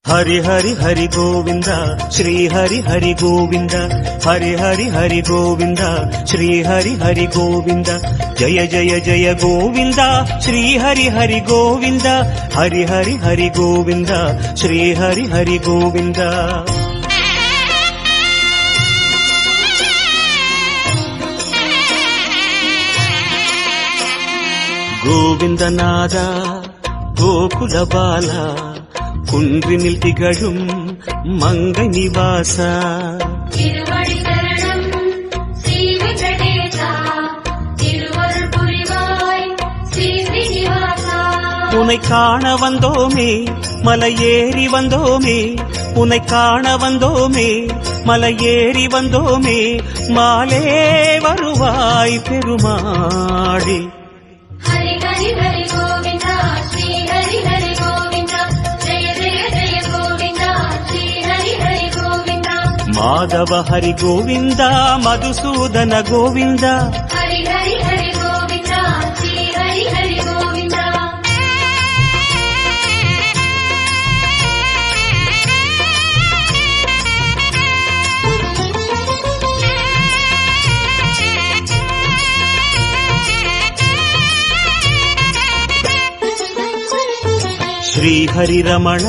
हरि हरि हरि गोविंद श्री हरि हरि गोविंद हरि हरि हरि गोविंद श्री हरि हरि गोविंद जय जय जय गोविंद श्री हरि हरि गोविंद हरि हरि हरि गोविंद श्री हरि हरि गोविंद गोविंदनाद गोकुल बाला குன்றினில் திகழும் மங்கை நிவாசா திருவடி சரணம் ஸ்ரீ வெங்கடேசா திருவருள் புரிவாய் ஸ்ரீ ஸ்ரீனிவாசா உன்னை காண வந்தோமே மலையேறி வந்தோமே உன்னை காண வந்தோமே மலையேறி வந்தோமே மாலே வருவாய் பெருமாளே ஹரி ஹரி ஹரி கோவிந்தா ஸ்ரீ ஹரி ஹரி கோவிந்தா ஜெய ஜெய ஜெய கோவிந்தா ஸ்ரீ ஹரி ஹரி கோவிந்தா மாதவ ஹரி கோவிந்தா மதுசூதன கோவிந்தா ஹரி ஹரி ஹரி கோவிந்தா ஸ்ரீ ஹரி ஹரி கோவிந்தா ஸ்ரீ ஹரி ரமண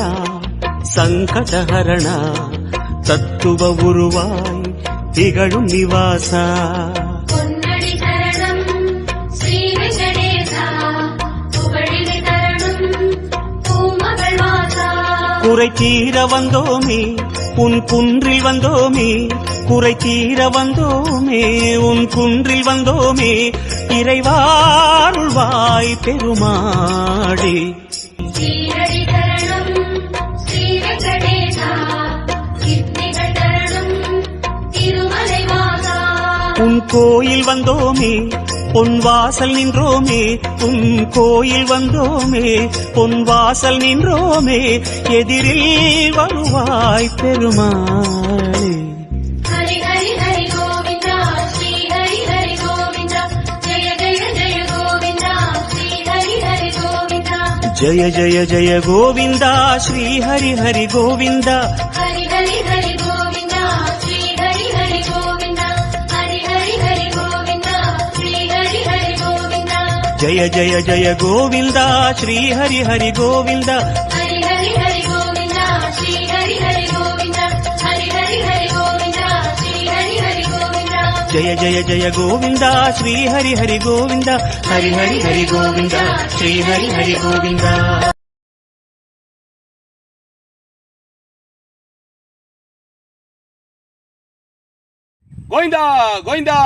சங்கடஹரண தத்துவ உருவாய் திகழும் நிவாசா பொன்னடி சரணம் ஸ்ரீ வெங்கடேசா புகழினை தரணும் பூமகள் வாசா குறை தீர வந்தோமே உன் குன்றில் வந்தோமே குறை தீர வந்தோமே உன் குன்றில் வந்தோமே இறைவாருள்வாய் பெருமாளே ஸ்ரீஹரி சரணம் ஸ்ரீ வெங்கடேசா கிருத்திகள் தரணும் திருமலை வாசா உன் கோயில் வந்தோமே பொன் வாசல் நின்றோமே உன் கோயில் வந்தோமே பொன் வாசல் நின்றோமே எதிரில் வருவாய் பெருமாளே ஹரி ஹரி ஹரி கோவிந்தா ஸ்ரீ ஹரி ஹரி கோவிந்தா ஜெய ஜெய ஜெய கோவிந்தா ஸ்ரீ ஹரி ஹரி கோவிந்தா ஜய ஜய ஜய கோவிந்தா ஸ்ரீ ஹரி ஹரி கோவிந்தா ஹரி ஹரி ஹரி கோவிந்தா ஸ்ரீ ஹரி ஹரி கோவிந்தா ஹரி ஹரி ஹரி கோவிந்தா ஸ்ரீ ஹரி ஹரி கோவிந்தா ஜய ஜய ஜய கோவிந்தா ஸ்ரீ ஹரி ஹரி கோவிந்தா ஹரி ஹரி ஹரி கோவிந்தா ஸ்ரீ ஹரி ஹரி கோவிந்தா ஹரி ஹரி ஹரி கோவிந்தா ஸ்ரீ ஹரி ஹரி கோவிந்தா ஜய ஜய ஜய கோவிந்தா ஸ்ரீ ஹரி ஹரி கோவிந்தா ஹரி ஹரி ஹரி கோவிந்தா ஸ்ரீ ஹரி ஹரி கோவிந்தா கோவிந்தா கோவிந்தா